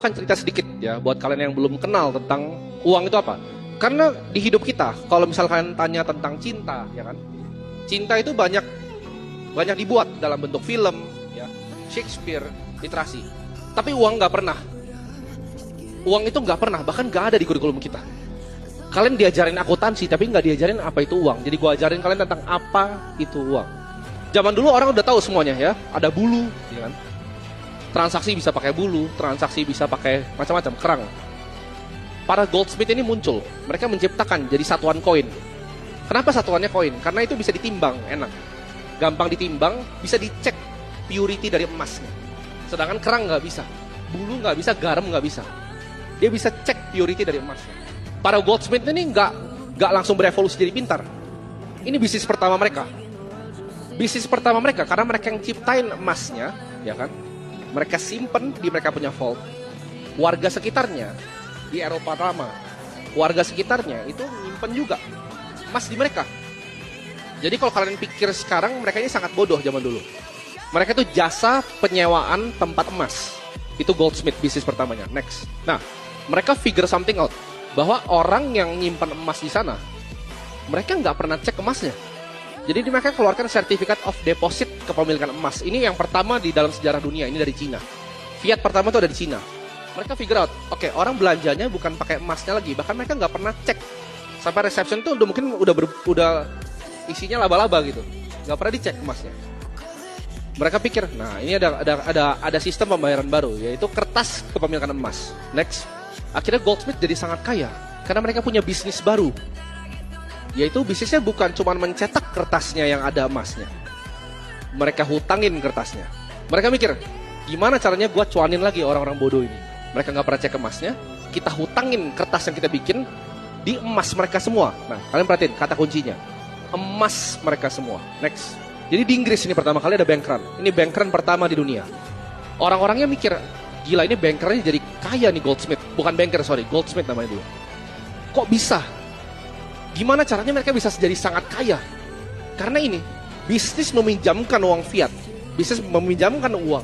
Kan cerita sedikit ya buat kalian yang belum kenal tentang uang itu apa. Karena di hidup kita, kalau misalkan tanya tentang cinta, ya kan, cinta itu banyak dibuat dalam bentuk film, ya, Shakespeare, literasi. Tapi uang nggak pernah. Uang itu nggak pernah, bahkan nggak ada di kurikulum kita. Kalian diajarin akuntansi, tapi nggak diajarin apa itu uang. Jadi gua ajarin kalian tentang apa itu uang. Zaman dulu orang udah tahu semuanya ya, ada bulu, ya kan. Transaksi bisa pakai bulu, transaksi bisa pakai macam-macam, kerang. Para goldsmith ini muncul, mereka menciptakan jadi satuan koin. Kenapa satuannya koin? Karena itu bisa ditimbang, enak. Gampang ditimbang, bisa dicek purity dari emasnya. Sedangkan kerang nggak bisa, bulu nggak bisa, garam nggak bisa. Dia bisa cek purity dari emasnya. Para goldsmith ini nggak langsung berevolusi jadi pintar. Ini bisnis pertama mereka. Bisnis pertama mereka karena mereka yang ciptain emasnya, ya kan? Mereka simpen di mereka punya vault. Warga sekitarnya di Eropa lama, warga sekitarnya itu nyimpen juga emas di mereka. Jadi kalau kalian pikir sekarang, mereka ini sangat bodoh zaman dulu. Mereka itu jasa penyewaan tempat emas. Itu goldsmith bisnis pertamanya. Next. Nah, mereka figure something out bahwa orang yang nyimpen emas di sana, mereka nggak pernah cek emasnya. Jadi mereka keluarkan Certificate of Deposit kepemilikan emas. Ini yang pertama di dalam sejarah dunia, ini dari Cina. Fiat pertama itu ada di Cina. Mereka figure out, oke, orang belanjanya bukan pakai emasnya lagi, bahkan mereka nggak pernah cek. Sampai reception tuh mungkin udah isinya laba-laba gitu, nggak pernah dicek emasnya. Mereka pikir, nah ini ada sistem pembayaran baru, yaitu kertas kepemilikan emas. Next, akhirnya goldsmith jadi sangat kaya karena mereka punya bisnis baru. Yaitu bisnisnya bukan cuma mencetak kertasnya yang ada emasnya. Mereka hutangin kertasnya. Mereka mikir, gimana caranya gue cuanin lagi orang-orang bodoh ini. Mereka gak pernah cek emasnya, kita hutangin kertas yang kita bikin di emas mereka semua. Nah, kalian perhatiin kata kuncinya, emas mereka semua. Next. Jadi di Inggris ini pertama kali ada bank run. Ini bank run pertama di dunia. Orang-orangnya mikir, gila ini bankernya jadi kaya nih goldsmith. Bukan banker, sorry, goldsmith namanya dulu. Kok bisa? Gimana caranya mereka bisa jadi sangat kaya? Karena ini, bisnis meminjamkan uang fiat, bisnis meminjamkan uang,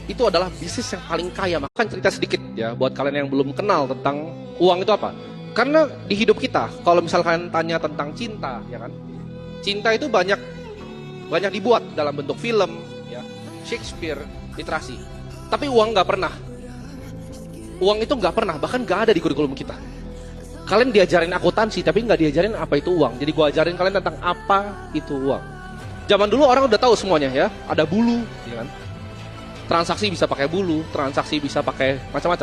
itu adalah bisnis yang paling kaya. Maka cerita sedikit ya, buat kalian yang belum kenal tentang uang itu apa. Karena di hidup kita, kalau misalkan tanya tentang cinta, ya kan, cinta itu banyak dibuat dalam bentuk film, ya, Shakespeare, literasi. Tapi uang nggak pernah. Uang itu nggak pernah, bahkan nggak ada di kurikulum kita. Kalian diajarin akuntansi, tapi nggak diajarin apa itu uang. Jadi gue ajarin kalian tentang apa itu uang. Zaman dulu orang udah tahu semuanya ya, ada bulu, ya kan? Transaksi bisa pakai bulu, transaksi bisa pakai macam-macam.